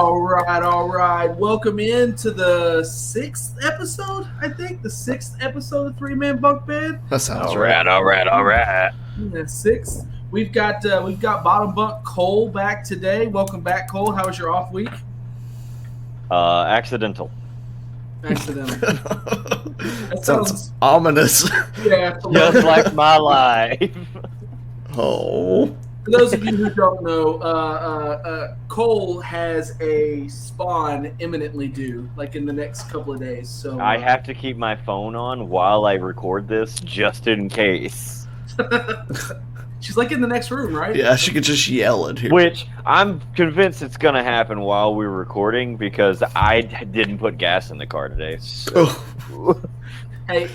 All right. Welcome in to the sixth episode, I think. The sixth episode of Three Man Bunkbed. That sounds right. All right. Yeah, sixth. We've got Bottom Bunk Cole back today. Welcome back, Cole. How was your off week? Accidental. That sounds ominous. Yeah. Just like my life. Oh. For those of you who don't know, Cole has a spawn imminently due, like in the next couple of days. So I have to keep my phone on while I record this, just in case. She's like in the next room, right? Yeah, she could just yell at here. Which I'm convinced it's gonna happen while we're recording because I didn't put gas in the car today. So. Hey,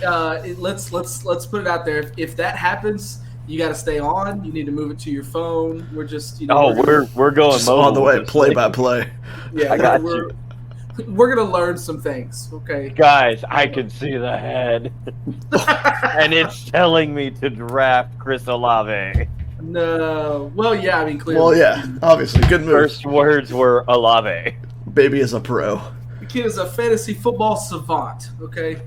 let's put it out there. If that happens, you got to stay on. You need to move it to your phone. We're just, we're going just mobile on the way, play by play. Yeah, I got you. We're gonna learn some things, okay? Guys, I can see the head, and it's telling me to draft Chris Olave. No, well, yeah, I mean, clearly. Well, yeah, obviously, good move. First words were Olave. Baby is a pro. The kid is a fantasy football savant, okay?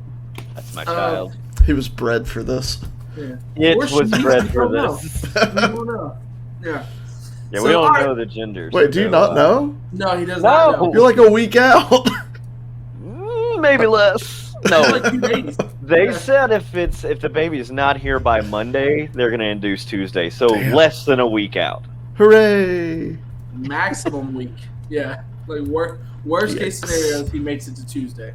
That's my child. He was bred for this. Yeah. It was bred for this. We don't know. Yeah. Yeah, So, we don't all right. know the genders. Wait, do you not know? No, he does not know. You're like a week out. Maybe less. No, Like 2 days. they said if the baby is not here by Monday, they're gonna induce Tuesday. So Damn. less than a week out. Hooray! Maximum week. Yeah. Like worst case scenario is he makes it to Tuesday.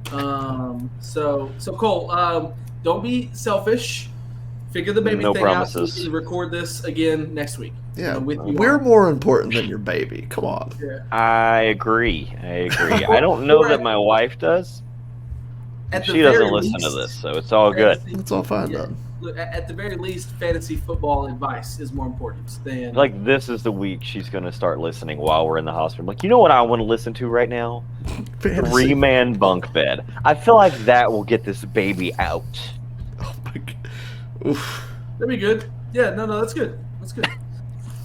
So Cole, don't be selfish. Figure the baby No thing promises. out so we can record this again next week. Yeah, with you we're on. more important than your baby. Come on. Yeah. I agree. I don't know that my wife does. At the She doesn't very listen to least, this, so it's all good. It's all fine then. Look, at the very least, fantasy football advice is more important than Like, this is the week she's gonna start listening while we're in the hospital. Like, you know what I want to listen to right now? Fantasy. 3-Man bunk bed. I feel like that will get this baby out. Oh my god. Oof. That'd be good. Yeah, no, that's good. That's good.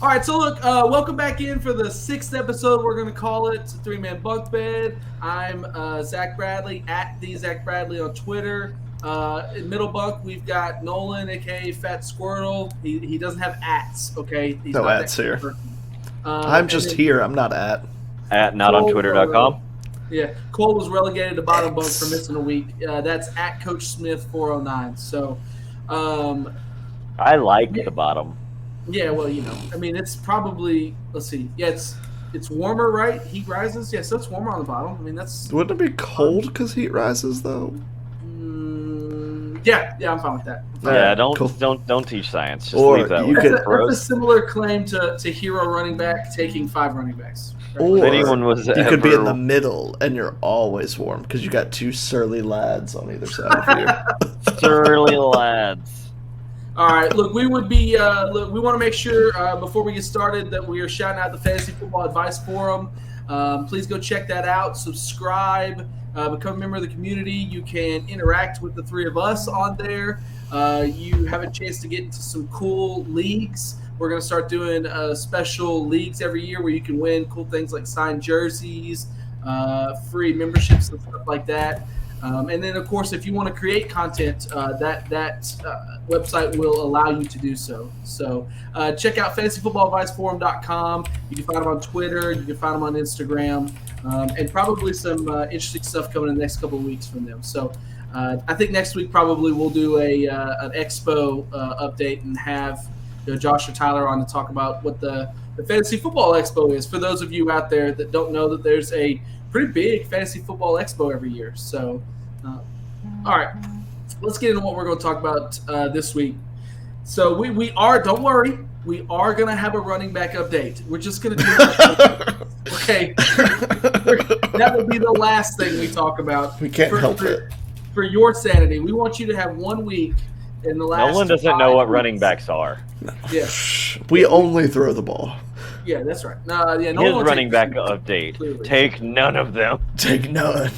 All right, so look, welcome back in for the sixth episode. We're going to call it Three Man Bunk Bed. I'm Zach Bradley, at the Zach Bradley on Twitter. In Middle Bunk, we've got Nolan, a.k.a. Fat Squirtle. He doesn't have ats, okay? He's No not ats that here. person. I'm just then, here. I'm not at. At notontwitter.com. Yeah, Cole was relegated to Bottom Bunk for missing a week. That's at Coach Smith 409. So, I like the bottom. yeah, well, I mean, it's probably, let's see. Yeah, it's warmer, right? Heat rises. Yeah, so it's warmer on the bottom. I mean, that's. Wouldn't it be cold because heat rises though? Yeah, I'm fine with that. Yeah, Cool. don't teach science. Just Or leave that you with could- the That's a pros. similar claim to hero running back taking 5 running backs. right? Or If anyone was you could be in ever- the middle and you're always warm because you got 2 surly lads on either side of you. Surly lads. All right, look, we would be. Look, we want to make sure before we get started that we are shouting out the Fantasy Football Advice Forum. Please go check that out. Subscribe. Become a member of the community. You can interact with the 3 of us on there. You have a chance to get into some cool leagues. We're going to start doing special leagues every year where you can win cool things like signed jerseys, free memberships, and stuff like that. And then, of course, if you want to create content, that website will allow you to do so. So check out fantasyfootballadviceforum.com. You can find them on Twitter. You can find them on Instagram. And probably some interesting stuff coming in the next couple of weeks from them. So I think next week probably we'll do an Expo update and have Josh or Tyler on to talk about what the Fantasy Football Expo is. For those of you out there that don't know that there's a pretty big Fantasy Football Expo every year. So, all right, let's get into what we're going to talk about this week. So we are, don't worry, we are going to have a running back update. We're just going to do that. Okay. That will be the last thing we talk about. We can't help it. For your sanity, we want you to have 1 week in the last. No one doesn't know what running backs are. Yeah. We only throw the ball. Yeah, that's right. No His one running back takes- update. Clearly. Take none of them. Take none.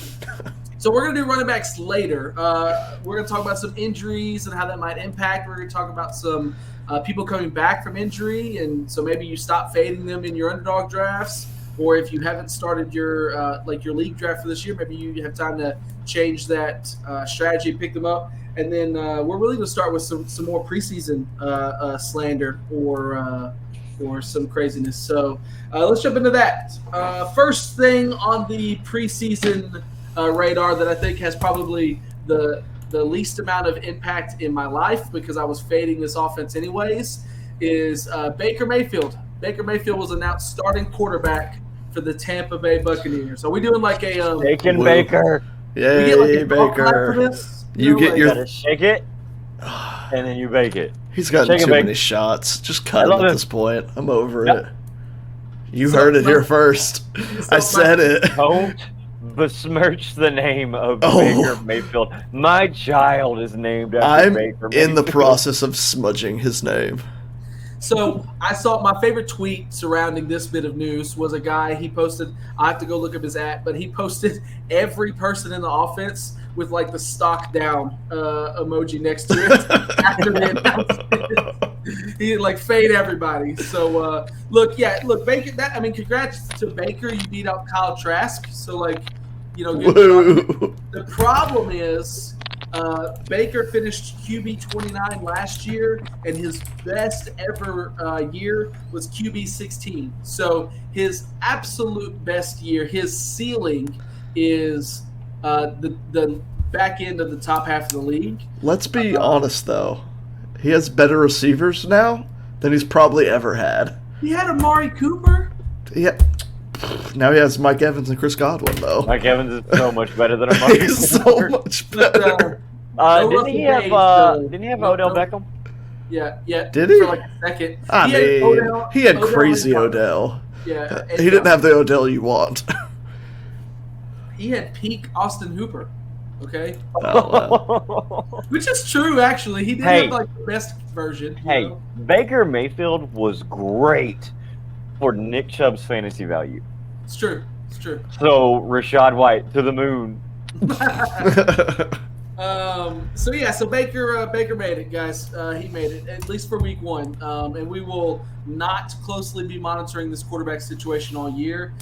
So we're going to do running backs later. We're going to talk about some injuries and how that might impact. We're going to talk about some people coming back from injury, and so maybe you stop fading them in your underdog drafts. or if you haven't started your your league draft for this year, maybe you have time to change that strategy, pick them up. And then we're really going to start with some more preseason slander or some craziness. So let's jump into that. First thing on the preseason radar that I think has probably the least amount of impact in my life, because I was fading this offense anyways, is Baker Mayfield. Baker Mayfield was announced starting quarterback for the Tampa Bay Buccaneers. Are we doing like a Shaking Baker? Yay, Baker! You get your gotta shake it, and then you bake it. He's gotten too many shots. Just cut him at this point. I'm over it. You heard it here first. I said it. Don't besmirch the name of Baker Mayfield. My child is named after Baker Mayfield. I'm in the process of smudging his name. So I saw my favorite tweet surrounding this bit of news was a guy, he posted, I have to go look up his but he posted every person in the offense with like the stock down emoji next to it after they announced it. He like fade everybody. So look, Baker, congrats to Baker. You beat out Kyle Trask. So good. The problem is Baker finished QB 29 last year, and his best ever year was QB 16. So his absolute best year, his ceiling is the back end of the top half of the league. Let's be honest, though. He has better receivers now than he's probably ever had. He had Amari Cooper. Yeah. Now he has Mike Evans and Chris Godwin, though. Mike Evans is so much better than Amari Cooper. He's so much better. Didn't he have Odell Beckham? Yeah. Did he? For like a second. He had crazy Odell. Yeah. He didn't have the Odell you want. He had peak Austin Hooper. Okay. Oh, wow. Which is true, actually. He did have like the best version. Hey, Baker Mayfield was great for Nick Chubb's fantasy value. It's true. So Rachaad White to the moon. So Baker made it, guys. He made it, at least for week one. And we will not closely be monitoring this quarterback situation all year.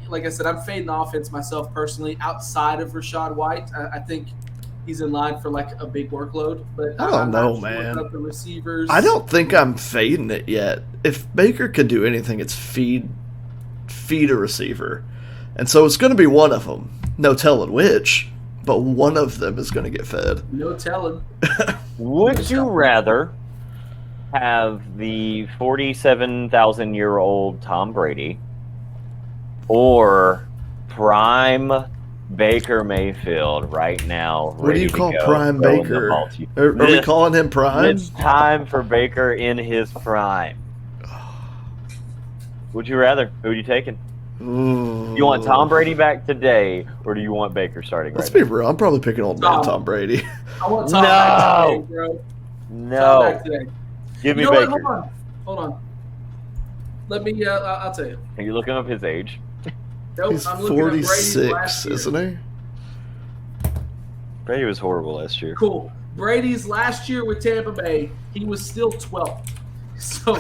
Like I said, I'm fading the offense myself personally. Outside of Rachaad White, I think he's in line for like a big workload. But I don't know, sure man. about the receivers. I don't think I'm fading it yet. If Baker can do anything, it's feed a receiver. And so it's going to be one of them. No telling which, but one of them is going to get fed. No telling. Would you rather have the 47,000-year-old Tom Brady or prime Baker Mayfield right now? What do you call prime Baker? Are we calling him prime? It's time for Baker in his prime. Would you rather? Who are you taking? Ooh. You want Tom Brady back today, or do you want Baker starting Let's be real. I'm probably picking old man Tom Brady. I want Tom back today, bro. No. Tom back today. Give me Baker. Hold on. Let me, I'll tell you. Are you looking up his age? Nope, He's I'm looking at Brady's 46, last year. isn't he? Brady was horrible last year. Cool. Brady's last year with Tampa Bay, he was still 12th. So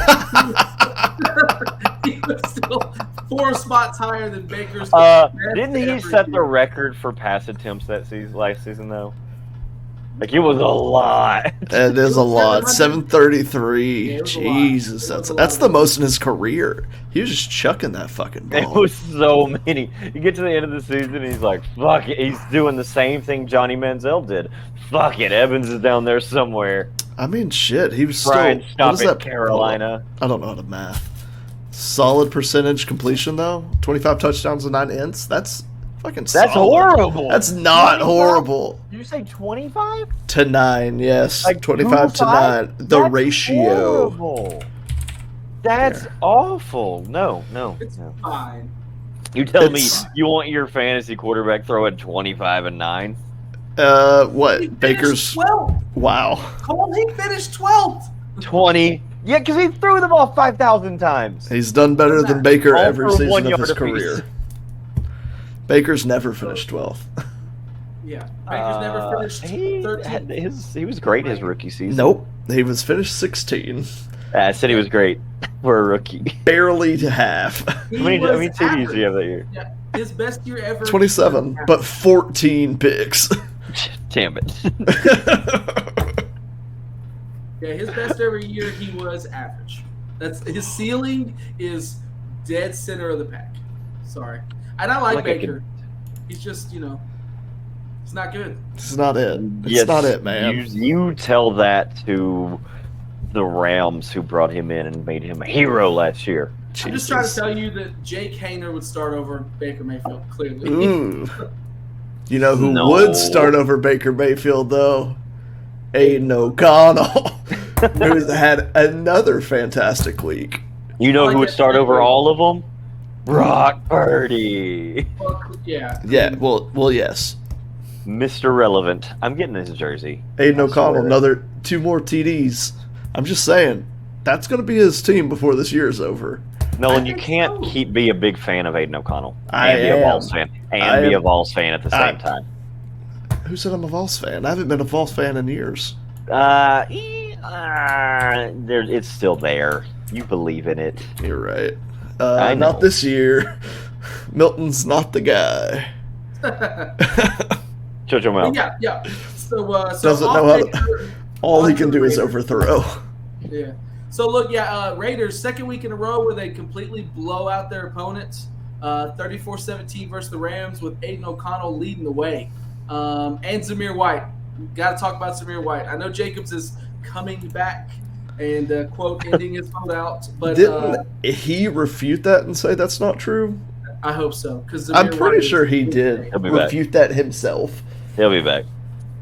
he was still 4 spots higher than Baker's. Didn't he set the record for pass attempts last season though? Like it was a lot. It is a lot. 733. Yeah, Jesus, that's the most in his career. He was just chucking that fucking ball. It was so many. You get to the end of the season, and he's like, "Fuck it." He's doing the same thing Johnny Manziel did. Fuck it. Evans is down there somewhere. I mean, shit. He was still. Brian, stop what is it, that? Carolina. I don't know how to math. Solid percentage completion though. 25 touchdowns and 9 ints. That's fucking solid. That's horrible. That's not 25? Horrible. Did you say 25? To 9, yes. Like 25 to 9. The That's ratio. Horrible. That's awful. No. It's fine. You tell me you want your fantasy quarterback throwing 25 and 9? What? Baker's 12th. Wow. Cole, he finished 12th. 20. Yeah, because he threw the ball 5,000 times. He's done better than Baker All every for season of his 1 yard career. apiece. Baker's never finished 12th. Yeah, Baker's never finished 13th. He was great his rookie season. Nope. He was finished 16. I said he was great for a rookie. Barely to half. How many TDs do you have that year? Yeah, his best year ever. 27, but 14 picks. Damn it. Yeah, his best every year he was average. That's his ceiling is dead center of the pack. Sorry, and I like Baker. He's just he's not good. It's not it. It's not it, man. You tell that to the Rams who brought him in and made him a hero last year. Jesus. I'm just trying to tell you that Jake Hayner would start over Baker Mayfield, clearly. Ooh. You know who would start over Baker Mayfield, though? Aiden O'Connell, who's had another fantastic week. You know who would start over all of them? Brock Purdy. Well, yeah. Yeah, well, yes. Mr. Relevant. I'm getting his jersey. Aiden O'Connell, 2 more TDs. I'm just saying, that's going to be his team before this year's over. Nolan, you can't be a big fan of Aiden O'Connell and be a Vols fan be a Vols fan at the same time. Who said I'm a Vols fan? I haven't been a Vols fan in years. It's still there. You believe in it. You're right. Not this year. Milton's not the guy. Shut your mouth. Yeah. So doesn't know how to. All he can do is overthrow. Yeah. So look, Raiders second week in a row where they completely blow out their opponents, 34-17 versus the Rams with Aiden O'Connell leading the way, and Zamir White. Got to talk about Zamir White. I know Jacobs is coming back and quote ending his holdout, but didn't he refute that and say that's not true? I hope so because I'm pretty sure he did refute that himself. He'll be back.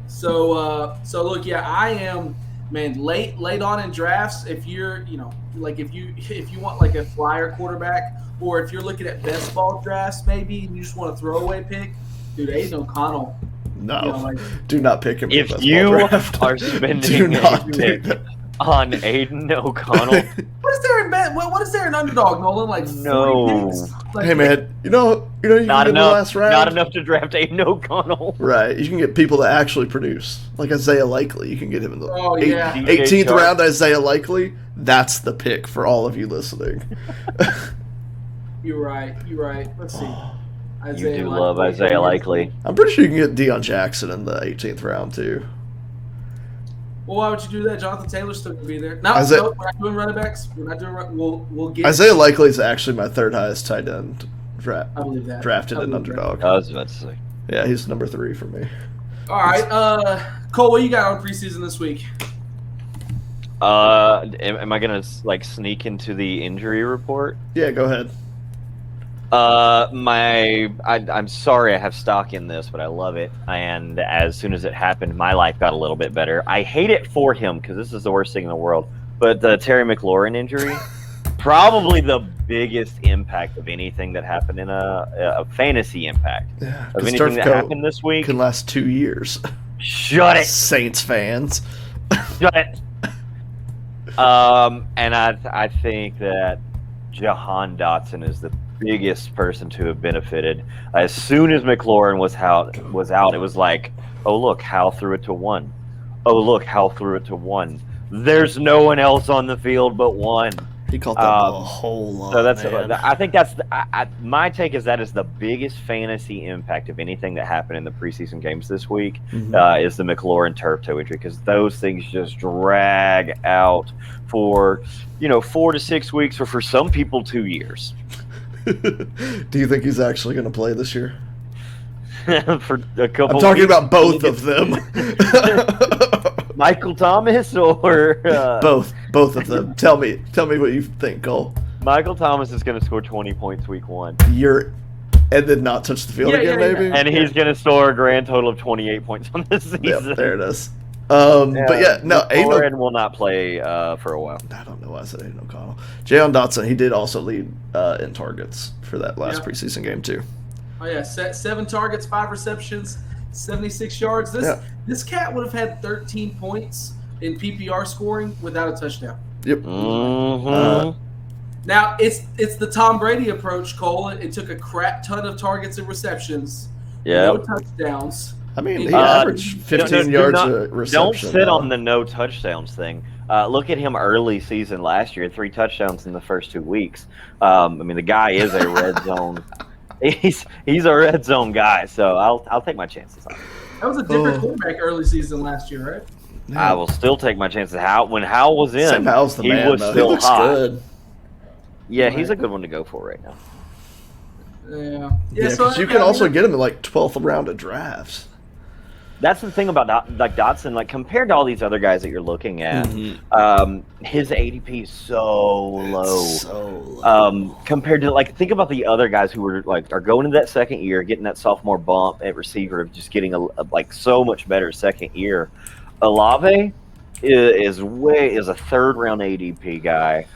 So look, I am. Man, late on in drafts, if you're, if you want like a flyer quarterback, or if you're looking at best ball drafts, maybe and you just want a throwaway pick, dude, Aiden O'Connell. No, do not pick him. If you are spending on Aiden O'Connell, what is there in underdog, Nolan? Like no. Hey man, you can not get enough. The last round. Not enough to draft Aiden O'Connell. Right, you can get people that actually produce, like Isaiah Likely. You can get him in the 18th round. Isaiah Likely. That's the pick for all of you listening. You're right. Let's see. You do love Isaiah Likely. I'm pretty sure you can get Deion Jackson in the 18th round too. Well, why would you do that? Jonathan Taylor's still going to be there. No, we're not doing running backs. We're not doing. We'll get Isaiah Likely is actually my third highest tight end I believe that. Drafted in underdog. I was about to say. Yeah, he's number 3 for me. All right, Cole, what you got on preseason this week? Am I gonna sneak into the injury report? Yeah, go ahead. I'm sorry I have stock in this, but I love it. And as soon as it happened, my life got a little bit better. I hate it for him because this is the worst thing in the world. But the Terry McLaurin injury, probably the biggest impact of anything that happened in a fantasy impact of anything that happened this week. Can last 2 years. Shut it, Saints fans. Shut it. And I think that Jahan Dotson is the biggest person to have benefited. As soon as McLaurin was out, it was like, oh look, Hal threw it to one. Oh look, Hal threw it to one. There's no one else on the field but one. He caught that ball a whole lot. So that's. Man. I think that's my take is that is the biggest fantasy impact of anything that happened in the preseason games this week is the McLaurin turf toe injury, because those things just drag out for 4 to 6 weeks, or for some people 2 years. Do you think he's actually going to play this year? For a couple. I'm talking about both of them. Michael Thomas or both of them. Tell me what you think, Cole. Michael Thomas is going to score 20 points week 1. And then not touch the field again, maybe. And he's going to score a grand total of 28 points on this season. Yep, there it is. But yeah, no, Aiden will not play for a while. I don't know why I said Aiden O'Connell. Jayon Dotson, he did also lead in targets for that last preseason game too. Oh yeah, 7 targets, 5 receptions, 76 yards. This cat would have had 13 points in PPR scoring without a touchdown. Yep. Mm-hmm. Now it's the Tom Brady approach, Cole. It took a crap ton of targets and receptions, no touchdowns. I mean, he averaged 15 yards a reception. Don't sit on the no touchdowns thing. Look at him early season last year, 3 touchdowns in the first 2 weeks. I mean, the guy is a red zone. He's a red zone guy, so I'll take my chances on him. That was a different quarterback early season last year, right? I will still take my chances. When Howell was in, Sam Howell's the man, was though. still He looks hot. good. Yeah, he's a good one to go for right now. Yeah. Yeah, because you can also get him in like 12th round of drafts. That's the thing about Dotson. Like compared to all these other guys that you're looking at, his ADP is so low. So low. Compared to think about the other guys who are going into that second year, getting that sophomore bump at receiver, just getting a so much better second year. Olave is a 3rd round ADP guy.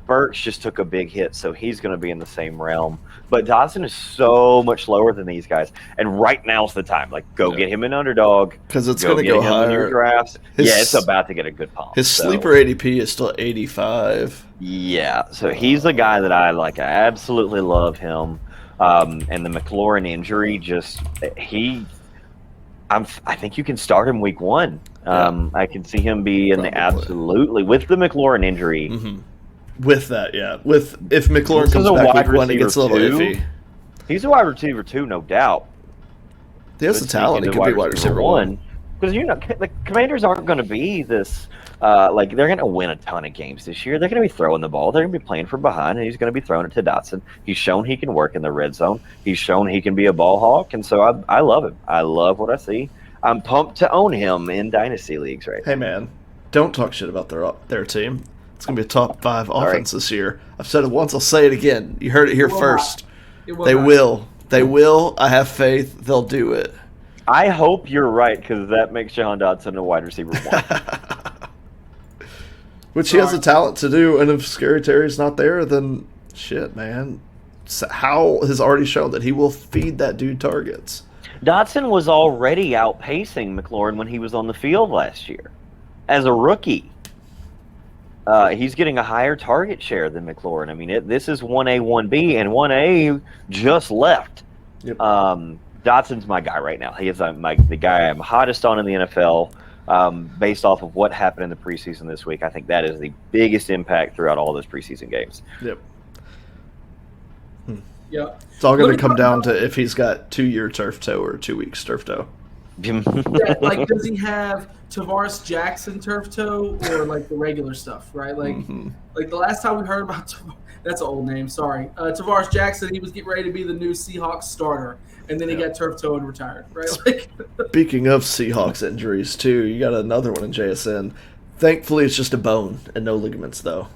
Burks just took a big hit, so he's going to be in the same realm. But Dotson is so much lower than these guys, and right now's the time. Get him an underdog because it's going to go higher. In your drafts. It's about to get a good pump. His sleeper ADP is still 85. Yeah, so he's the guy that I like. I absolutely love him. And the McLaurin injury, I think you can start him week 1. I can see him being absolutely with the McLaurin injury. Mm-hmm. With that, yeah. If McLaurin comes back week 1, he gets a little iffy. He's a wide receiver 2, no doubt. He has the talent. He could be wide receiver 1. Because the Commanders aren't going to be this. They're going to win a ton of games this year. They're going to be throwing the ball. They're going to be playing from behind, and he's going to be throwing it to Dotson. He's shown he can work in the red zone. He's shown he can be a ball hawk, and so I love him. I love what I see. I'm pumped to own him in dynasty leagues right now. Hey man, don't talk shit about their team. It's gonna be a top 5 offense this year. I've said it once. I'll say it again. You heard it here first. They will. They will. I have faith. They'll do it. I hope you're right because that makes Jahan Dotson a wide receiver 1. Which he has the talent to do. And if Scary Terry's not there, then shit, man. Howell has already shown that he will feed that dude targets. Dotson was already outpacing McLaurin when he was on the field last year as a rookie. He's getting a higher target share than McLaurin. I mean, this is 1A, 1B, and 1A just left. Yep. Dotson's my guy right now. He is the guy I'm hottest on in the NFL based off of what happened in the preseason this week. I think that is the biggest impact throughout all those preseason games. Yep. Yeah. It's all going to come down to if he's got 2-year turf toe or 2 weeks turf toe. Yeah, does he have Tavares Jackson turf toe or the regular stuff, right? Like the last time we heard about that's an old name, sorry. Tavares Jackson, he was getting ready to be the new Seahawks starter, and then he got turf toe and retired, right? Speaking of Seahawks injuries too, you got another one in JSN. Thankfully, it's just a bone and no ligaments though.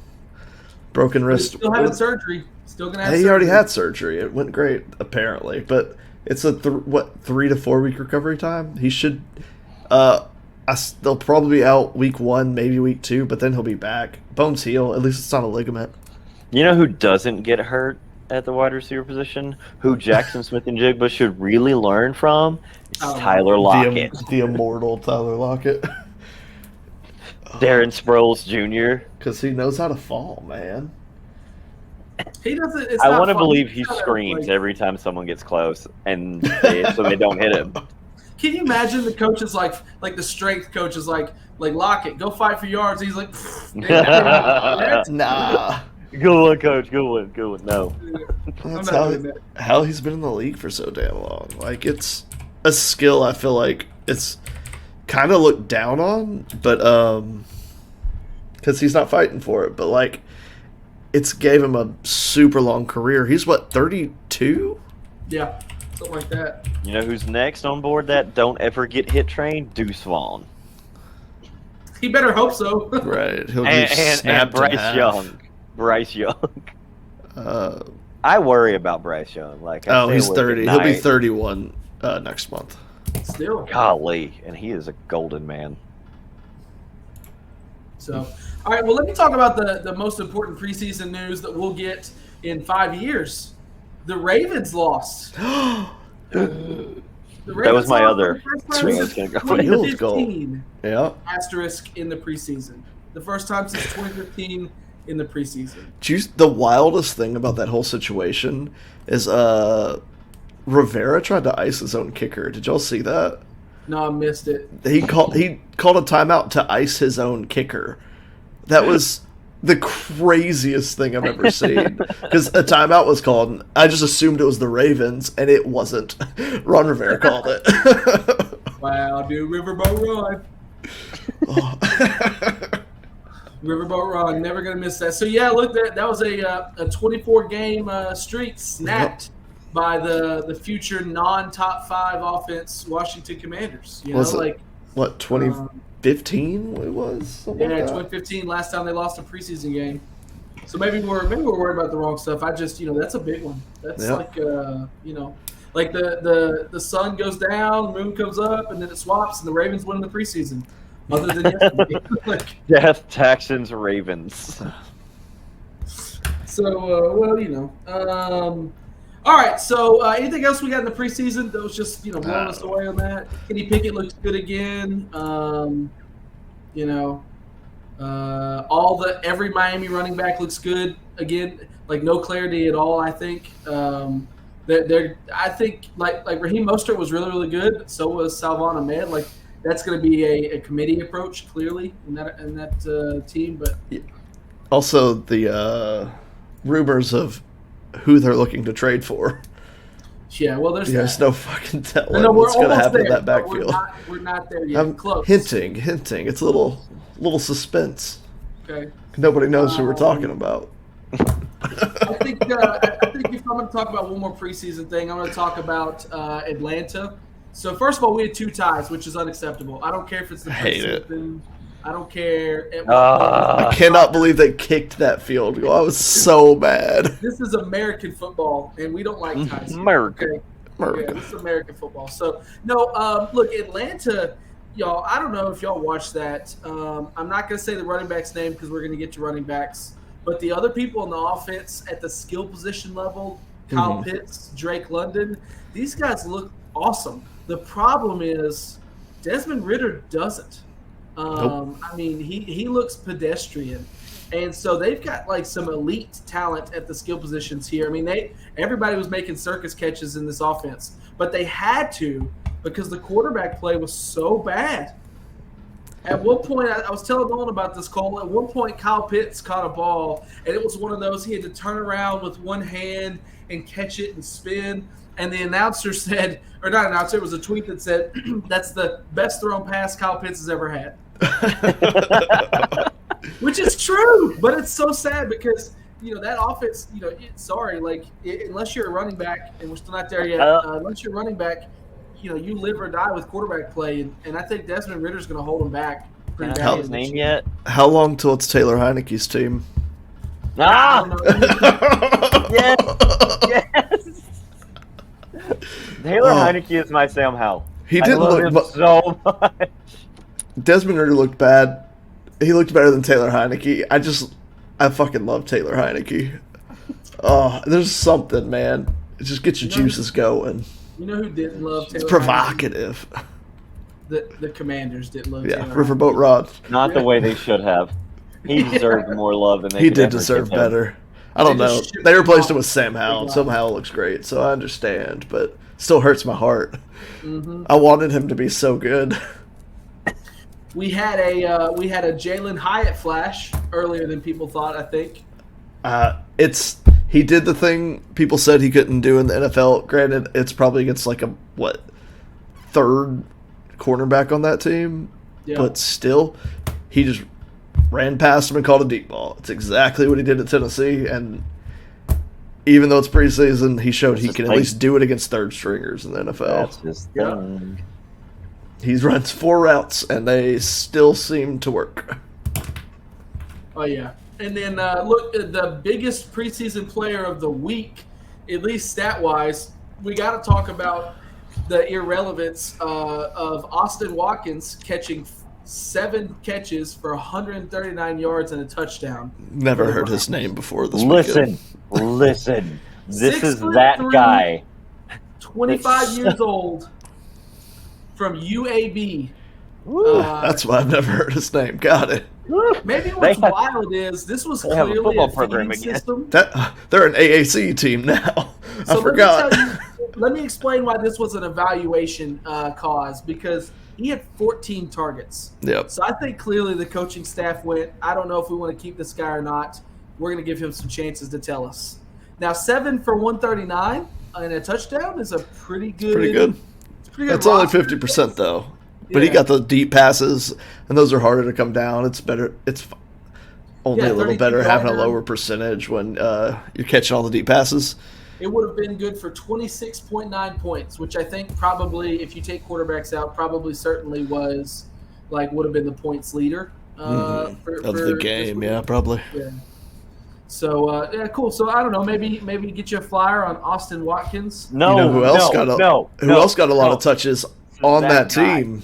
Broken wrist. Still having surgery. Still gonna have. He already had surgery. It went great apparently, but it's a 3 to 4 week recovery time. He should. They'll probably be out week 1, maybe week 2, but then he'll be back. Bones heal. At least it's not a ligament. You know who doesn't get hurt at the wide receiver position? Who Jackson Smith-Njiba should really learn from? It's Tyler Lockett. The immortal Tyler Lockett. Darren Sproles Jr. Because he knows how to fall, man. He doesn't. I want to believe he screams every time someone gets close, and so they don't hit him. Can you imagine the coaches like the strength coaches like Lockett, go fight for yards? He's like, nah. Good one, coach. Good one. No. That's how he's been in the league for so damn long. It's a skill I feel like it's kind of looked down on, but because he's not fighting for it, but it's gave him a super long career. He's 32? Yeah, something like that. You know who's next on board that don't ever get hit train? Deuce Vaughn. He better hope so. Right. He'll and Bryce Young. Bryce Young. I worry about Bryce Young. He's 30. He'll be 31 next month. Still. Golly, and he is a golden man. So, all right, well, let me talk about the most important preseason news that we'll get in 5 years. The Ravens lost. That was my other. Field goal. Yeah. Asterisk in the preseason. The first time since 2015 in the preseason. The wildest thing about that whole situation is Rivera tried to ice his own kicker. Did y'all see that? No, I missed it. He called a timeout to ice his own kicker. That was the craziest thing I've ever seen. Because a timeout was called, and I just assumed it was the Ravens, and it wasn't. Ron Rivera called it. Wow, dude, Riverboat Ron. Oh. Riverboat Ron, never gonna miss that. So yeah, look, that was a 24-game streak snapped by the future non-top 5 offense Washington Commanders. You know, Was it, like what, 2015 it was? Something like that? 2015, last time they lost a preseason game. So maybe we're worried about the wrong stuff. I just, that's a big one. That's like like the sun goes down, moon comes up, and then it swaps, and the Ravens win the preseason. Other than yesterday. Death, Texans, Ravens. So, all right, so anything else we got in the preseason that was just, blowing us away on that? Kenny Pickett looks good again. Every Miami running back looks good again. Like, no clarity at all, I think. I think Raheem Mostert was really, really good. So was Salvon Ahmed. Like, that's going to be a committee approach, clearly, in that team. But also the rumors of who they're looking to trade for. Yeah, well, there's no fucking telling what's going to happen in that backfield. We're not there yet. I'm close. Hinting. It's a little suspense. Okay. Nobody knows who we're talking about. I think if I'm going to talk about one more preseason thing, I'm going to talk about Atlanta. So first of all, we had 2 ties, which is unacceptable. I don't care if it's the preseason. I don't care. I cannot believe they kicked that field goal. I was so mad. This is American football, and we don't like ties. American. Okay? Yeah, this is American football. So, no, look, Atlanta, y'all, I don't know if y'all watched that. I'm not going to say the running back's name because we're going to get to running backs. But the other people in the offense at the skill position level, Kyle Pitts, Drake London, these guys look awesome. The problem is Desmond Ridder doesn't. Nope. I mean, he looks pedestrian. And so they've got like some elite talent at the skill positions here. I mean, everybody was making circus catches in this offense, but they had to because the quarterback play was so bad. At one point, I was telling Nolan about this, Cole. At one point, Kyle Pitts caught a ball, and it was one of those he had to turn around with one hand and catch it and spin. And the announcer said, or not announcer, it was a tweet that said, that's the best thrown pass Kyle Pitts has ever had. Which is true, but it's so sad because, that offense, unless you're a running back, and we're still not there yet, unless you're a running back, you live or die with quarterback play. And I think Desmond Ridder's going to hold him back pretty badly. Can I tell his name yet? How long till it's Taylor Heineke's team? Yes. Taylor Heineke is my Sam Howell. He didn't look so much. Desmond Ridder looked bad. He looked better than Taylor Heineke. I fucking love Taylor Heineke. Oh, there's something, man. It just gets your juices going. You know who didn't love Taylor? It's provocative. The Commanders didn't love Taylor. Yeah, Riverboat Rod. Not the way they should have. He deserved more love than they He could did ever deserve give him. better. I don't know. They replaced him with Sam Howell, and Sam Howell looks great, so I understand, but still hurts my heart. Mm-hmm. I wanted him to be so good. We had a Jalen Hyatt flash earlier than people thought, I think. He did the thing people said he couldn't do in the NFL. Granted, it's probably against third cornerback on that team, but still, he just ran past him and called a deep ball. It's exactly what he did at Tennessee, and even though it's preseason, he showed he can at least do it against third stringers in the NFL. That's his thing. He runs 4 routes, and they still seem to work. Oh, yeah. And then, look, the biggest preseason player of the week, at least stat-wise, we got to talk about the irrelevance of Austin Watkins catching 7 catches for 139 yards and a touchdown. Never heard his name before this weekend. Listen. This is that guy. 25 years old from UAB. That's why I've never heard his name. Got it. Maybe what's wild is this was clearly a feeding system. They're an AAC team now. I forgot. let me explain why this was an evaluation cause, because he had 14 targets. Yep. So I think clearly the coaching staff went, I don't know if we want to keep this guy or not. We're going to give him some chances to tell us. Now, 7 for 139 and a touchdown is a pretty good. Pretty good. That's only 50% though. But he got the deep passes, and those are harder to come down. It's better. It's only a little better having a lower percentage when you're catching all the deep passes. It would have been good for 26.9 points, which I think probably, if you take quarterbacks out, probably certainly was would have been the points leader of the game. Yeah, probably. Yeah. So cool. So I don't know. Maybe get you a flyer on Austin Watkins. No, you know who else got a lot of touches on that team?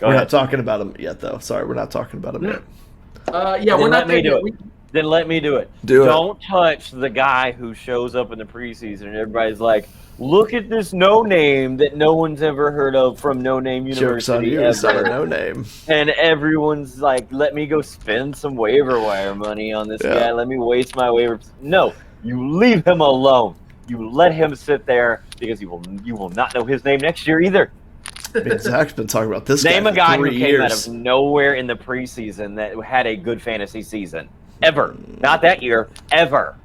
We're not talking about him yet, though. Sorry, we're not talking about him yet. We're not there yet. Then let me do it. Don't touch the guy who shows up in the preseason and everybody's like, look at this no-name that no one's ever heard of from No-Name University. Joke's on you, it's not a no-name. And everyone's like, let me go spend some waiver wire money on this guy. Let me waste my waiver. No, you leave him alone. You let him sit there because you will not know his name next year either. Zach's been talking about this Name guy a guy for 3 who years. came out of nowhere in the preseason that had a good fantasy season. Ever. Not that year. Ever.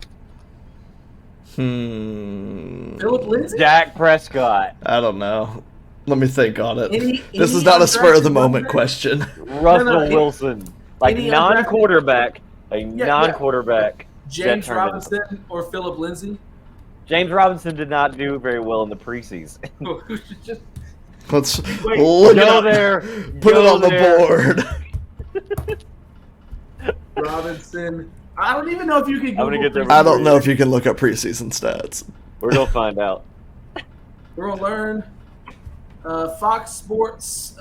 Philip Lindsay? Dak Prescott. I don't know. Let me think on it. This is not a spur-of-the-moment question. Russell Wilson. Non-quarterback. Non-quarterback. James Robinson or Philip Lindsay? James Robinson did not do very well in the preseason. Let's look go there. Put it on the board. Robinson. I don't even know if you can Google. I don't know if you can look up preseason stats. We're going to find out. We're going to learn. Fox Sports,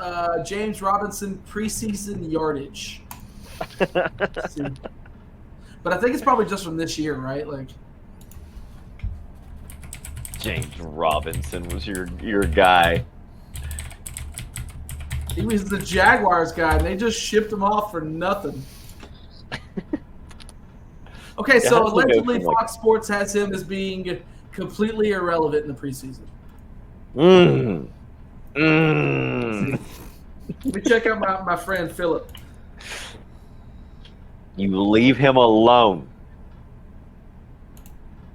James Robinson preseason yardage. But I think it's probably just from this year, right? James Robinson was your guy. He was the Jaguars guy, and they just shipped him off for nothing. Okay, so allegedly Fox Sports has him as being completely irrelevant in the preseason. Let me check out my friend Philip. You leave him alone.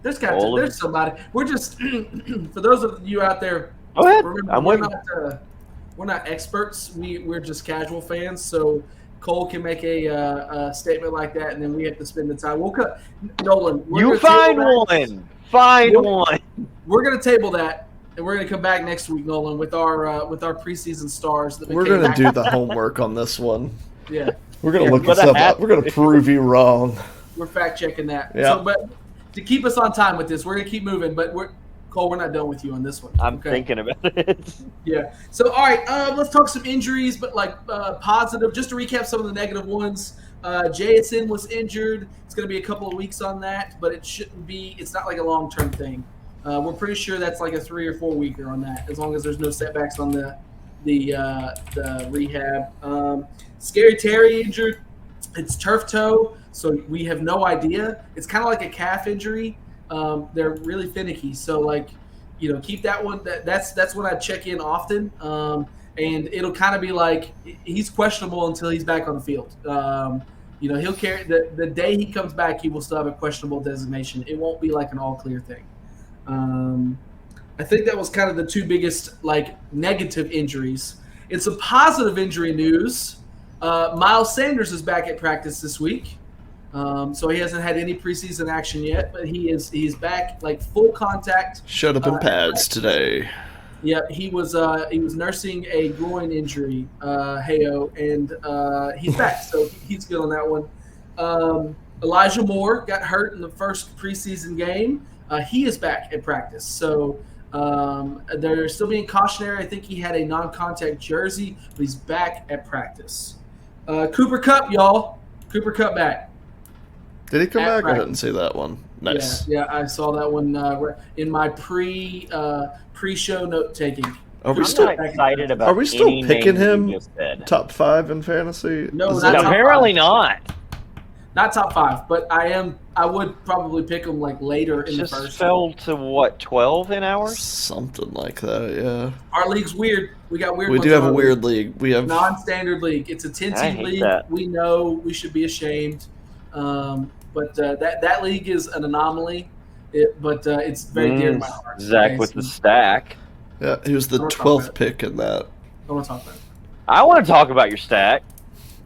There's somebody. We're just for those of you out there. Go ahead. Remember, we're not experts. We're just casual fans. So Cole can make a statement like that, and then we have to spend the time. We'll cut Nolan. You find one. Find one. We're gonna table that, and we're gonna come back next week, Nolan, with our preseason stars. We're gonna do the homework on this one. Yeah. We're gonna look this up. We're gonna prove you wrong. We're fact checking that. Yeah. So, but to keep us on time with this, we're gonna keep moving. But Cole, we're not done with you on this one. I'm thinking about it. Yeah. So, all right, let's talk some injuries, but positive. Just to recap some of the negative ones. JSN was injured. It's going to be a couple of weeks on that, but it shouldn't be. It's not like a long-term thing. We're pretty sure that's like a 3 or 4 weeker on that, as long as there's no setbacks on the rehab. Scary Terry injured. It's turf toe, so we have no idea. It's kind of like a calf injury. They're really finicky, so keep that one. That's when I check in often, and it'll kind of be like he's questionable until he's back on the field. He'll carry the day he comes back, he will still have a questionable designation. It won't be like an all clear thing. I think that was kind of the 2 biggest negative injuries. In some positive injury news, Miles Sanders is back at practice this week. So he hasn't had any preseason action yet, but he's back full contact. Showed up in pads today. Yep, he was nursing a groin injury, and he's back, so he's good on that one. Elijah Moore got hurt in the first preseason game. He is back at practice, so they're still being cautionary. I think he had a non-contact jersey, but he's back at practice. Cooper Kupp, y'all. Cooper Kupp back. Did he come back? Practice. I didn't see that one. Nice. Yeah, I saw that one in my pre-show note taking. Are we still excited about? Are we still picking him top 5 in fantasy? No, apparently not. Not top 5, but I would probably pick them like later in the Just first. fell to what, 12 in ours? Something like that, yeah. Our league's weird. We got weird. We ones do have in a our weird league. We have non-standard league. It's a 10-team league. that. We know we should be ashamed, but that league is an anomaly. It's very dear to my heart. Zach with the stack. Yeah, he was the I wanna talk about 12th it. pick in that. I want to talk about it. I want to talk about your stack.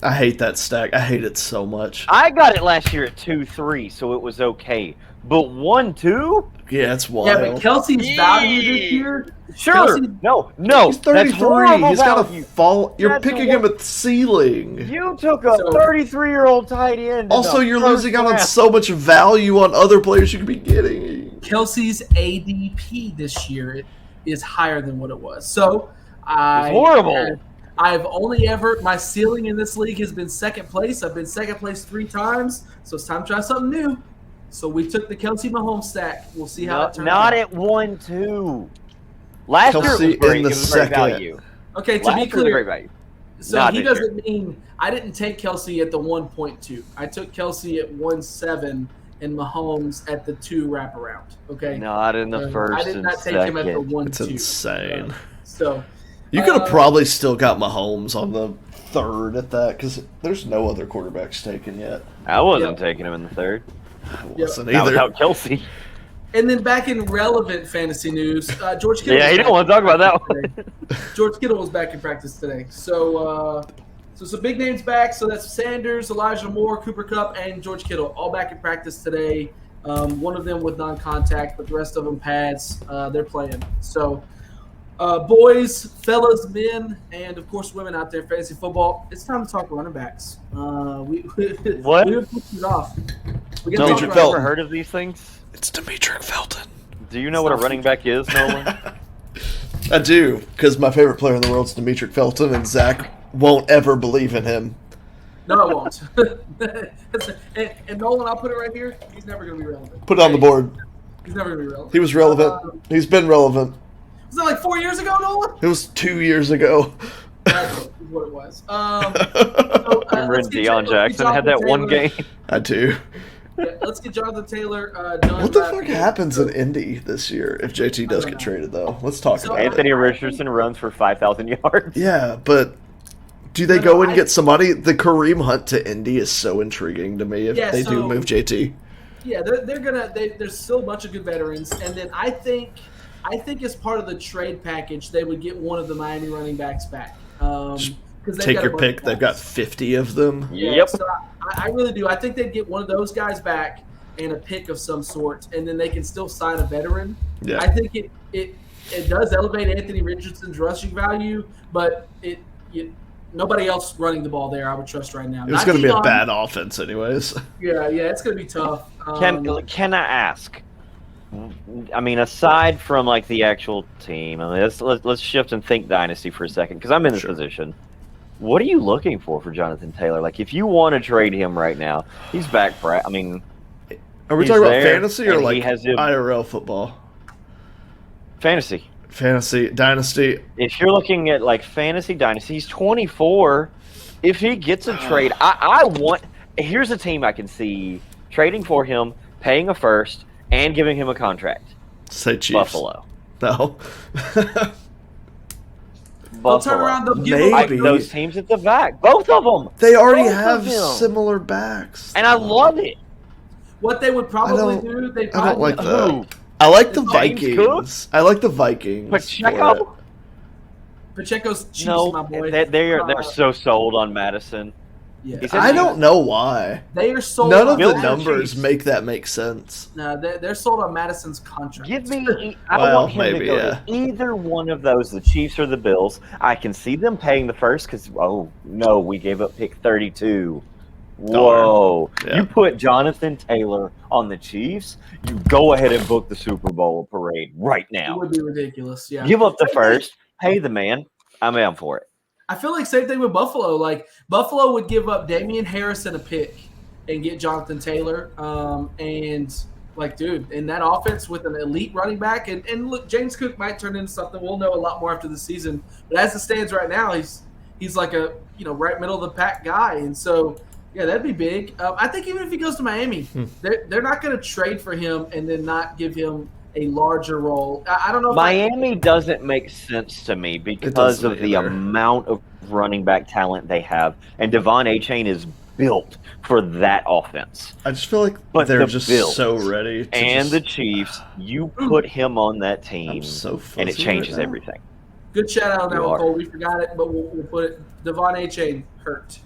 I hate that stack. I hate it so much. I got it last year at 2-3, so it was okay. But 1-2? Yeah, it's wild. Yeah, but Kelsey's value this year. Sure. Kelsey- No. He's 33. That's horrible He's got value. to fall. You're That's picking a- him at the ceiling. You took a So- 33-year-old tight end. in Also, the you're first losing out on round. so much value on other players you could be getting. Kelsey's ADP this year is higher than what it was. So It's horrible. I've only ever my ceiling in this league has been second place. I've been second place 3 times, so it's time to try something new. So we took the Kelsey Mahomes stack. We'll see how it turns Not out. at 1-2. Last Kelsey year it was great. in the It was great second. value. Okay, to Last be year was great clear, value. so Not he this year. doesn't mean I didn't take Kelsey at the 1.2. I took Kelsey at 1.7 and Mahomes at the 2 wraparound. Okay, Not in the first I did and not take him at the second. 1.2. It's insane. So You could have probably still got Mahomes on the 3rd at that because there's no other quarterbacks taken yet. I wasn't Yep. taking him in the 3rd. I wasn't Not either. without Kelsey. And then back in relevant fantasy news, George Kittle. Yeah, he was didn't back want to talk in about that practice one. today. George Kittle was back in practice today. So some big names back. So that's Sanders, Elijah Moore, Cooper Kupp, and George Kittle all back in practice today. One of them with non-contact, but the rest of them pads. They're playing. So boys, fellas, men, and of course women out there, fantasy football. It's time to talk running backs. What? We have pushed it off. We No, got Demetric to talk you've about Felton. ever heard of these things? It's Demetric Felton. Do you know what a running back is, Nolan? I do, because my favorite player in the world is Demetric Felton, and Zach won't ever believe in him. No, I won't. and Nolan, I'll put it right here. He's never going to be relevant. Put it on the board. He's never going to be relevant. He was relevant. He's been relevant. Was that like 4 years ago, Nolan? It was 2 years ago. That's what it was. Remember when Deion Jackson had that one game? I do. Yeah, let's get Jonathan Taylor done. What the fuck happens in Indy this year if JT does get traded, though? Let's talk So, about it. Anthony Richardson runs for 5,000 yards. Yeah, but do they go and get somebody? The Kareem Hunt to Indy is so intriguing to me if Yeah, they do so- move JT. Yeah, there's still a bunch of good veterans, and then I think as part of the trade package they would get one of the Miami running backs back. Because Take your pick. They've got 50 of them. Yeah, Yep. So I really do. I think they'd get one of those guys back and a pick of some sort, and then they can still sign a veteran. Yeah. I think it does elevate Anthony Richardson's rushing value, but nobody else running the ball there I would trust right now. It was Not going to be a Deion. bad offense, anyways. Yeah, it's going to be tough. Can I ask? I mean, aside from like the actual team, I mean, let's shift and think dynasty for a second because I'm in this Sure. position. What are you looking for Jonathan Taylor? Like, if you want to trade him right now, he's back. I mean, Are we He's talking about there, fantasy or and he like has him- IRL football? fantasy. Fantasy, dynasty. If you're looking at like fantasy dynasty, he's 24. If he gets a trade, I want. Here's a team I can see trading for him, paying a first, and giving him a contract. Say Chiefs. Buffalo. No. They'll turn around. They'll give him Maybe. Those teams at the back, both of them. They already Both of have them. similar backs. And I love it. What they would probably don't- do, they I don't like probably that. I like the James Vikings. I like the Vikings. for it. Pacheco. Pacheco's Chiefs, No, my boy. they're so sold on Madison. Yeah. He's I don't know why. They are sold. None on of the Bills Madison. numbers Chiefs. make that make sense. No, they're sold on Madison's contract. Give me. I Well, want him maybe, to go yeah. to either one of those, the Chiefs or the Bills. I can see them paying the first because no, we gave up pick 32. Whoa! Yeah. You put Jonathan Taylor on the Chiefs, you go ahead and book the Super Bowl parade right It now. would be ridiculous. Yeah. Give up the first, pay the man. I'm in for it. I feel like same thing with Buffalo. Like Buffalo would give up Damian Harris and a pick and get Jonathan Taylor. And like, dude, in that offense with an elite running back, and look, James Cook might turn into something. We'll know a lot more after the season. But as it stands right now, he's like a right middle of the pack guy. And so Yeah, that'd be big. I think even if he goes to Miami, they're not going to trade for him and then not give him a larger role. I don't know. If Miami doesn't make sense to me because of the amount of running back talent they have, and Devon Achane is built for that offense. I just feel like they're just so ready. The Chiefs, you put him on that team, and it changes everything. Good shout out on that one, Cole. We forgot it, but we'll put it. Devon Achane hurt.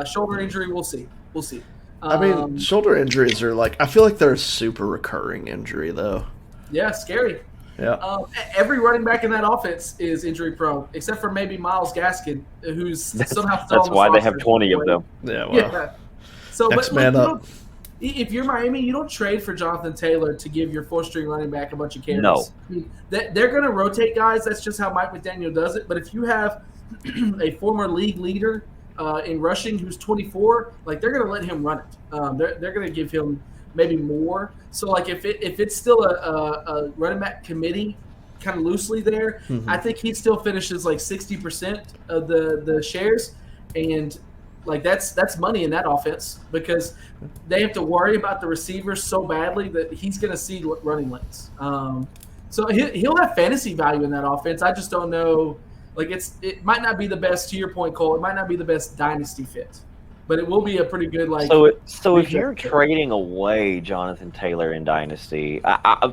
Shoulder injury, we'll see. I mean, shoulder injuries are I feel like they're a super recurring injury, though. Yeah, scary. Yeah. Every running back in that offense is injury prone, except for maybe Myles Gaskin, who's somehow still That's why they have 20 of them. Yeah, well. Yeah. So, next man up. If you're Miami, you don't trade for Jonathan Taylor to give your four-string running back a bunch of carries. No. I mean, they're going to rotate guys. That's just how Mike McDaniel does it. But if you have a former league leader in rushing who's 24, they're going to let him run it. They're going to give him maybe more. So, if it's still a running back committee kind of loosely there, I think he still finishes 60% of the shares. And that's money in that offense because they have to worry about the receivers so badly that he's going to see running lanes. So he'll have fantasy value in that offense. I just don't know. It might not be the best, to your point, Cole. It might not be the best dynasty fit, but it will be a pretty good So if you're trading away Jonathan Taylor in dynasty,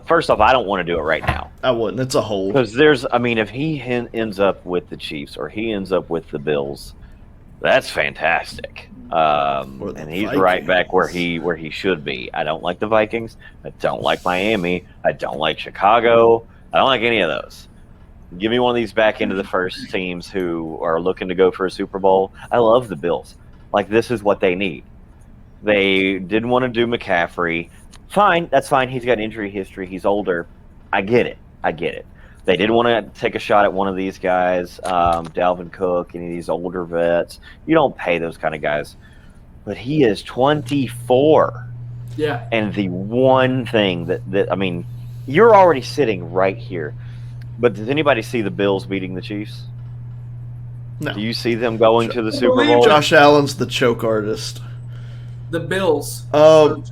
first off, I don't want to do it right now. I wouldn't. It's a hold because if he ends up with the Chiefs or he ends up with the Bills, that's fantastic. And he's Vikings. Right back where he should be. I don't like the Vikings. I don't like Miami. I don't like Chicago. I don't like any of those. Give me one of these back into the first teams who are looking to go for a Super Bowl. I love the Bills. This is what they need. They didn't want to do McCaffrey. Fine, that's fine. He's got injury history. He's older. I get it. They didn't want to take a shot at one of these guys, Dalvin Cook, any of these older vets. You don't pay those kind of guys. But he is 24. Yeah. And the one thing that you're already sitting right here. But does anybody see the Bills beating the Chiefs? No. Do you see them going to the Super Bowl? Josh Allen's the choke artist. The Bills. Oh,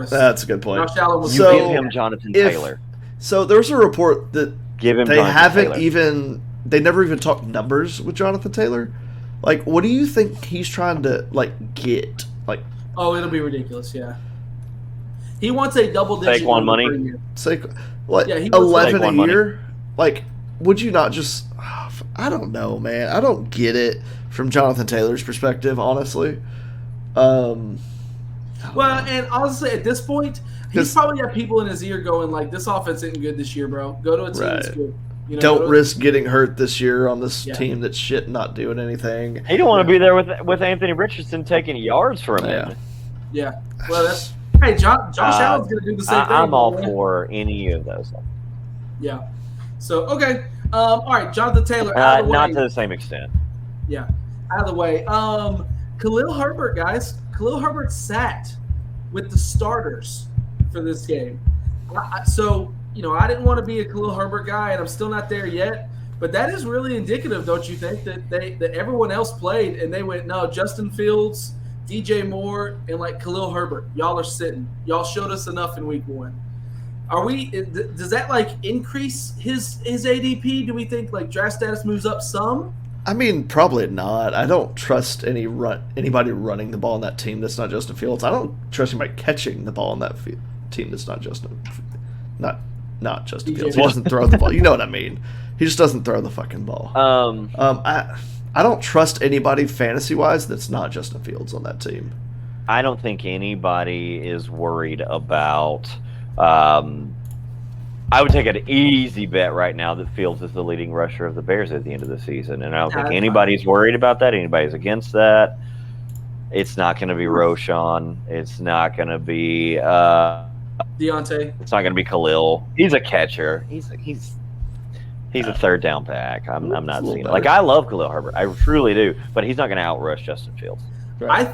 that's a good point. Josh Allen was give him Jonathan Taylor. So there was a report that give him. They Jonathan haven't Taylor. even. They never even talked numbers with Jonathan Taylor. What do you think he's trying to get? Oh, it'll be ridiculous. Yeah. He wants a double-digit Saquon money. per year. What? Yeah, 11 a year. Would you not just? I don't know, man. I don't get it from Jonathan Taylor's perspective, honestly. And honestly, at this point, he's probably got people in his ear going "This offense isn't good this year, bro. Go to a team that's good. Don't risk getting hurt this year on this team that's shit, not doing anything." He don't want to be there with Anthony Richardson taking yards from him. Yeah. Well, hey, Josh Allen's going to do the same thing. I'm all for any of those. Yeah. So okay. All right, Jonathan Taylor. Out of the way. Not to the same extent. Yeah. Out of the way. Khalil Herbert, guys. Khalil Herbert sat with the starters for this game. I didn't want to be a Khalil Herbert guy, and I'm still not there yet. But that is really indicative, don't you think, that everyone else played and they went, no, Justin Fields, DJ Moore, and Khalil Herbert. Y'all are sitting. Y'all showed us enough in week 1. Does that increase his ADP? Do we think draft status moves up some? I mean, probably not. I don't trust anybody running the ball on that team that's not Justin Fields. I don't trust anybody catching the ball on that team that's not Justin Fields. He doesn't throw the ball. You know what I mean? He just doesn't throw the fucking ball. I don't trust anybody fantasy-wise that's not Justin Fields on that team. I don't think anybody is worried about I would take an easy bet right now that Fields is the leading rusher of the Bears at the end of the season, and I don't think anybody's worried about that. Anybody's against that. It's not going to be Roshan. It's not going to be Deontay. It's not going to be Khalil. He's a catcher. He's a third down back. I'm not seeing it. I love Khalil Herbert. I truly do, but he's not going to outrush Justin Fields. Right.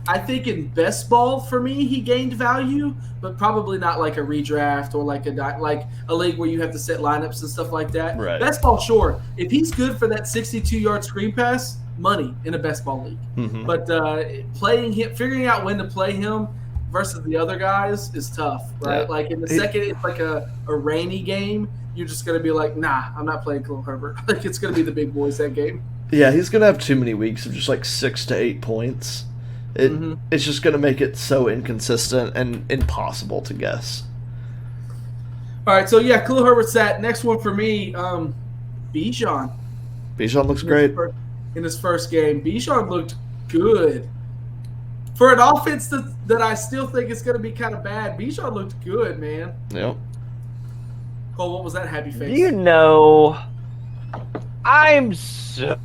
I think in best ball for me he gained value, but probably not a redraft or a league where you have to set lineups and stuff like that. Right. Best ball, sure. If he's good for that 62-yard screen pass, money in a best ball league. Mm-hmm. But playing him, figuring out when to play him versus the other guys is tough, right? Yeah. Like in the second, it's like a rainy game. You're just going to be like, nah, I'm not playing Khalil Herbert. Like it's going to be the big boys that game. Yeah, he's going to have too many weeks of just like 6 to 8 points. It's just going to make it so inconsistent and impossible to guess. All right, so yeah, Khalil Herbert's that. Next one for me, Bijan. Bijan looks great. In his first game, Bijan looked good. For an offense that I still think is going to be kind of bad, Bijan looked good, man. Yep. Cole, what was that happy face? You know, I'm so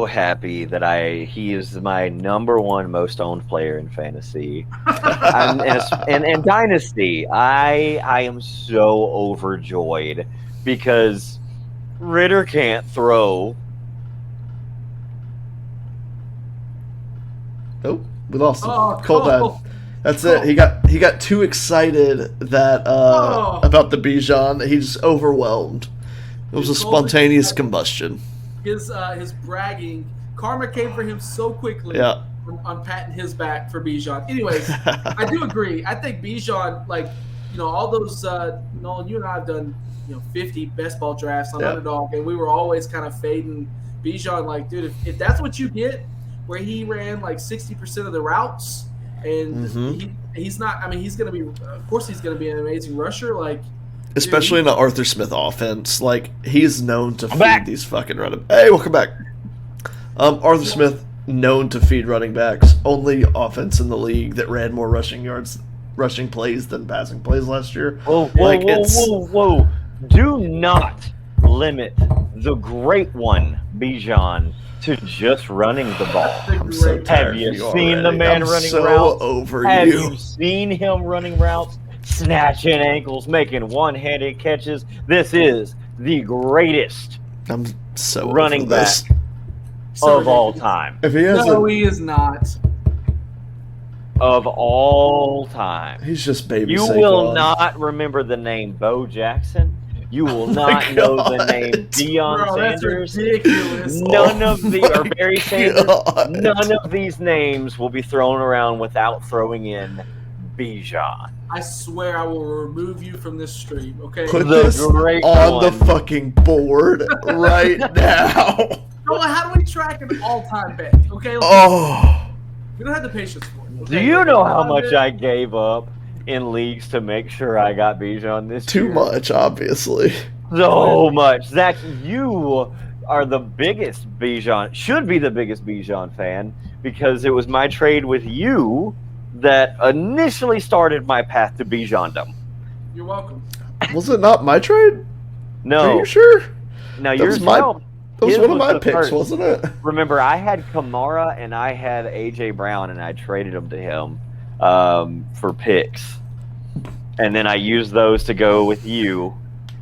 happy that he is my number one most owned player in fantasy. and Dynasty. I am so overjoyed because Ritter can't throw. Oh, we lost him. Oh, Cole died. Cole. That's Cole. it. He got too excited that about the Bijan. He's overwhelmed. It was a spontaneous combustion. His bragging, karma came for him so quickly. Yeah. On patting his back for Bijan. Anyways, I do agree. I think Bijan, like, all those, Nolan, you and I have done, 50 best ball drafts on Underdog, and we were always kind of fading Bijan. Like, dude, if that's what you get, where he ran like 60% of the routes, and he's not. I mean, he's going to be. Of course, he's going to be an amazing rusher. Like, especially in the Arthur Smith offense, like he's known to feed these fucking running. Hey, welcome back. Arthur Smith known to feed running backs. Only offense in the league that ran more rushing plays than passing plays last year. Whoa! Do not limit the great one, Bijan, to just running the ball. I'm so tired. Have you seen the man running so routes? Over Have you. you seen him running routes? Snatching ankles, making one-handed catches. This is the greatest I'm so running over back this. of all time. If he has he is not. Of all time. He's just baby. You Saquon. will not remember the name Bo Jackson. You will not know the name Deion Sanders. That's ridiculous. None of the or Barry Sanders. None of these names will be thrown around without throwing in Bijan. I swear I will remove you from this stream. Okay. Put The this great on one. the fucking board right now. Noah, how do we track an all-time bet? Okay. Oh. We don't have the patience for it. Do you know how much I gave up in leagues to make sure I got Bijan this Too year? much, obviously. So much. Zach, you are the biggest Bijan, should be the biggest Bijan fan, because it was my trade with you that initially started my path to Bijandom. You're welcome. Was it not my trade? No. Are you sure? Now That yours was my- helped. That was His one of my the picks, first. wasn't it? Remember, I had Kamara and I had A.J. Brown, and I traded them to him for picks. And then I used those to go with you.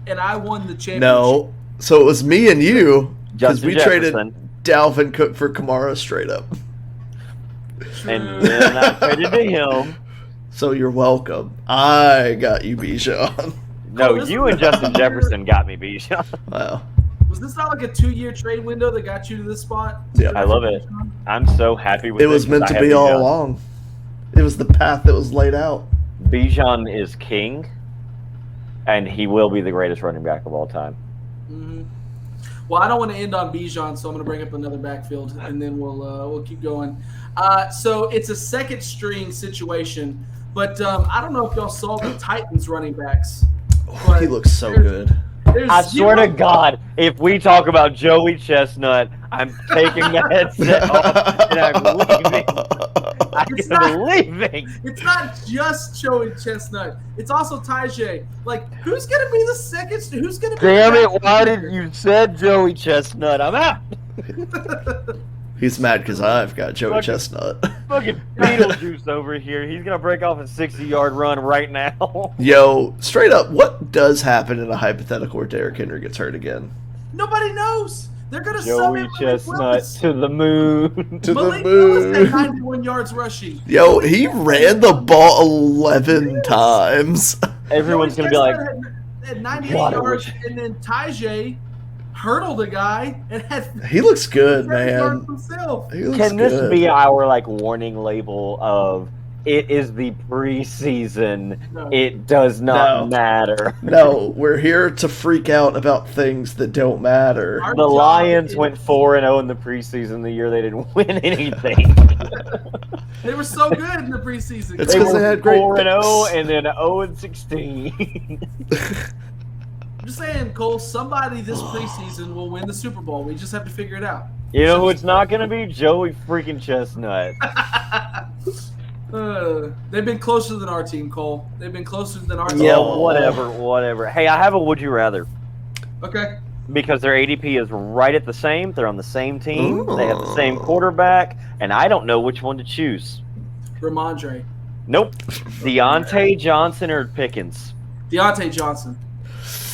And I won the championship. No. So it was me and you, because Justin we traded Jefferson. Dalvin Cook for Kamara straight up. And then I traded to him. So you're welcome. I got you, Bijan. No, this you was and Justin Jefferson got me Bijan. Wow. Was this not like a 2-year trade window that got you to this spot? Yeah. I love it. I'm so happy with it. It was meant to be all along. It was the path that was laid out. Bijan is king, and he will be the greatest running back of all time. Mm-hmm. Well, I don't want to end on Bijan, so I'm going to bring up another backfield, and then we'll keep going. So it's a second string situation, but I don't know if y'all saw the Titans running backs. Oh, he looks so good. I swear to God, if we talk about Joey Chestnut, I'm taking the headset off and I'm leaving. I'm leaving. It's not just Joey Chestnut. It's also Tajay. Like, who's going to be the second? Who's going to be? Damn it! Why did you said Joey Chestnut? I'm out. He's mad because I've got Joey Fucking- Chestnut. Fucking Beetlejuice over here. He's gonna break off a 60-yard run right now. Yo, straight up, what does happen in a hypothetical where Derrick Henry gets hurt again? Nobody knows. They're going to Joey Chestnut to the moon. To Malik the Willis had moon. 91 yards rushing. Yo, he ran the ball 11 times. Everyone's Joey gonna be like, Chestnut had 98 What? yards, and then Tajay hurdled a guy and had. He looks good, 7 yards man. himself. He looks Can this good. be our warning label of it is the preseason? No. It does not matter. No, we're here to freak out about things that don't matter. Our The job Lions is- went 4-0 in the preseason the year they didn't win anything. They were so good in the preseason. It's They 'cause were they had great 4-0 picks. and then 0-16. I'm just saying, Cole, somebody this preseason will win the Super Bowl. We just have to figure it out. You know who it's not going to be? Joey freaking Chestnut. They've been closer than our team, Cole. They've been closer than our team. Yeah, Oh. whatever. Hey, I have a would you rather. Okay. Because their ADP is right at the same. They're on the same team. Ooh. They have the same quarterback. And I don't know which one to choose. Ramondre. Nope. Deontay Johnson or Pickens. Deontay Johnson.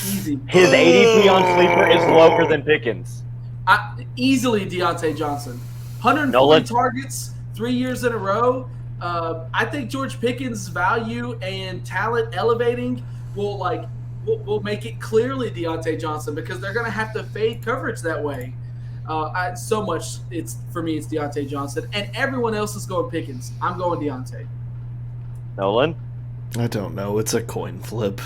Easy. His ADP on Sleeper is lower than Pickens. Easily Deontay Johnson. 140 Nolan. targets, 3 years in a row. I think George Pickens' value and talent elevating will make it clearly Deontay Johnson because they're going to have to fade coverage that way. It's for me, it's Deontay Johnson, and everyone else is going Pickens. I'm going Deontay. Nolan? I don't know. It's a coin flip.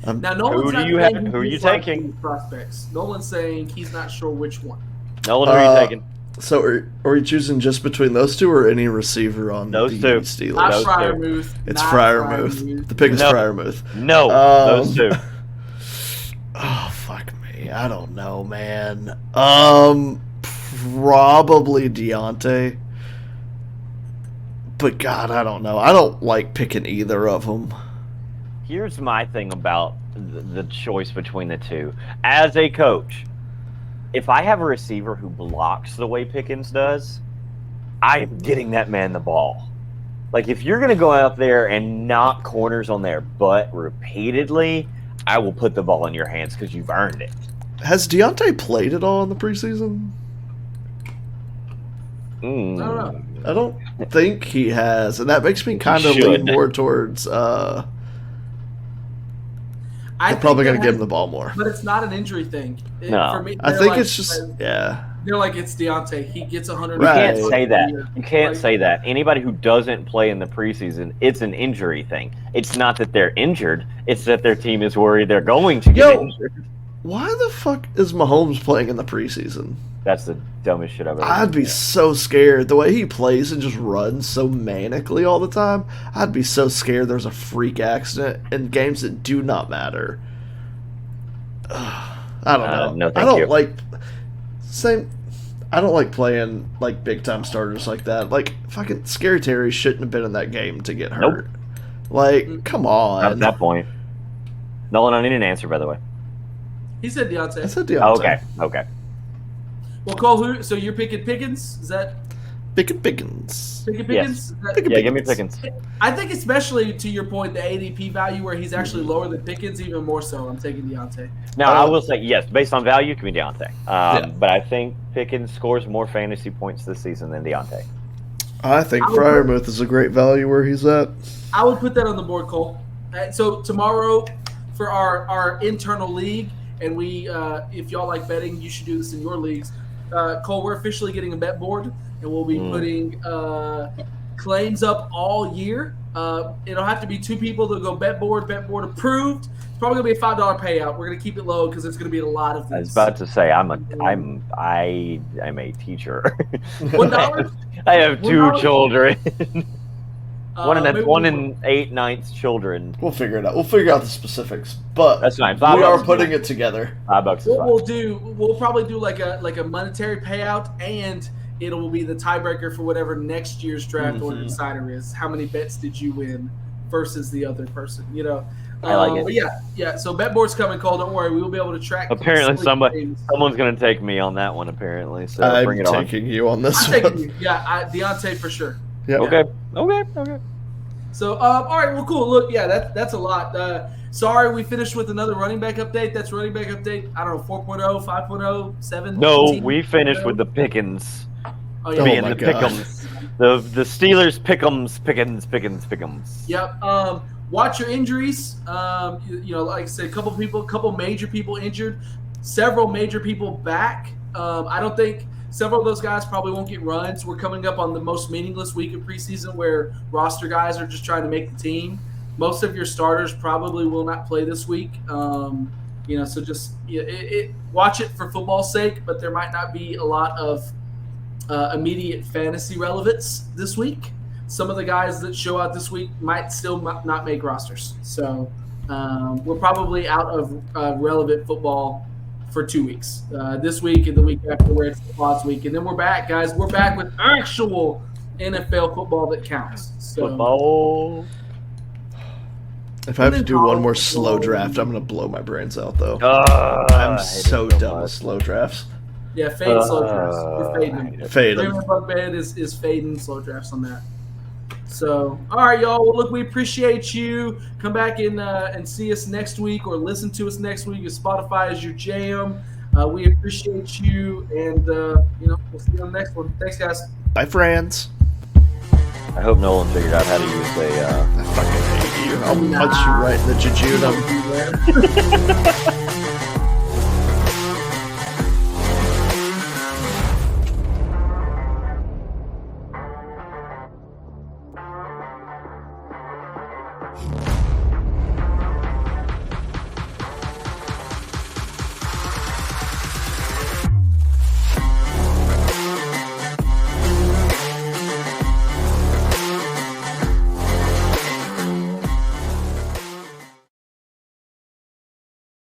Now, Nolan's Who do not you saying have- he who are you dislikes taking? these prospects. Nolan's saying he's not sure which one. Nolan, who are you taking? So are we choosing just between those two or any receiver on Those the two. Steelers? Not Those two. Freiermuth. It's not Freiermuth. The pick is No. Freiermuth. No, those two. Oh, fuck me. I don't know, man. Probably Deontay. But God, I don't know. I don't like picking either of them. Here's my thing about the choice between the two. As a coach, if I have a receiver who blocks the way Pickens does, I'm getting that man the ball. Like, if you're going to go out there and knock corners on their butt repeatedly, I will put the ball in your hands because you've earned it. Has Deontay played at all in the preseason? I don't know. I don't think he has, and that makes me kind of should. lean more towards I they're think probably that going to give has- him the ball more. But it's not an injury thing. No. For me, I they're think like- it's just, yeah. They're like, it's Deontay. He gets 100. You Right. can't say that. You can't Like, say that. Anybody who doesn't play in the preseason, it's an injury thing. It's not that they're injured. It's that their team is worried they're going to get Yo. injured. Why the fuck is Mahomes playing in the preseason? That's the dumbest shit I've ever I'd be so scared. The way he plays and just runs so manically all the time, I'd be so scared there's a freak accident in games that do not matter. I don't know. no, I thank don't you. like I don't like playing like big time starters like that. Like fucking Scary Terry shouldn't have been in that game to get hurt. Like, come Not at on. that point. Nolan, I need an answer, by the way. He said Deontay. I said Deontay. Okay. Well, Cole, so you're picking Pickens? Is that Pickens. picking Yes. Pickens? Is that- Pickens. Yeah, give me Pickens. I think especially to your point, the ADP value where he's actually lower than Pickens, even more so. I'm taking Deontay. Now, I will say, yes, based on value, give me Deontay. Yeah. But I think Pickens scores more fantasy points this season than Deontay. I think I would- Freiermuth is a great value where he's at. I would put that on the board, Cole. So tomorrow for our internal league, and we, if y'all like betting, you should do this in your leagues. Cole, we're officially getting a bet board, and we'll be putting claims up all year. It'll have to be 2 people that go bet board approved. It's probably gonna be a $5 payout. We're gonna keep it low because it's gonna be a lot of these. I was about to say, I'm a teacher. $1? I have 2 $1? children. Maybe one we'll- in 8/9 children. We'll figure it out. We'll figure out the specifics. But That's fine. we $5 are is putting fine. it together. $5 is What fine. we'll do, we'll probably do like a monetary payout, and it will be the tiebreaker for whatever next year's draft order decider is. How many bets did you win versus the other person? You know. I like it. But yeah. So bet board's coming, Cole. Don't worry, we will be able to track. Apparently, sleep games. someone's going to take me on that one. Apparently, so I'm bring it on. taking you on this I'm one. taking you. Yeah, Deontay for sure. Yep. Okay. So, all right, well, cool. Look, yeah, that's a lot. Sorry, we finished with another running back update. That's running back update. I don't know, 4.0, 5.0, 7. No, 18, we finished 4.0. with the Pickens. Oh, yeah. Being my the God. Pick'ems. The Steelers Pickens. Yep. Watch your injuries. You know, like I said, a couple major people injured. several major people back. I don't think several of those guys probably won't get runs. We're coming up on the most meaningless week of preseason where roster guys are just trying to make the team. Most of your starters probably will not play this week. So just watch it for football's sake, but there might not be a lot of immediate fantasy relevance this week. Some of the guys that show out this week might still not make rosters. So we're probably out of relevant football for 2 weeks. This week and the week after, where it's the pause week. And then we're back, guys. We're back with actual NFL football that counts. So, Football. If I have to do one more slow draft, I'm going to blow my brains out, though. I'm so done with slow drafts. Yeah, fade slow drafts. We're fading them. Fade them. Man Bunkbed is fading slow drafts on that. So, all right, y'all. Well, look, we appreciate you. Come back and see us next week, or listen to us next week. If Spotify is your jam, we appreciate you, and we'll see you on the next one. Thanks, guys. Bye, friends. I hope Nolan figured out how to use I fucking hate you. I'll punch you right in the jejunum.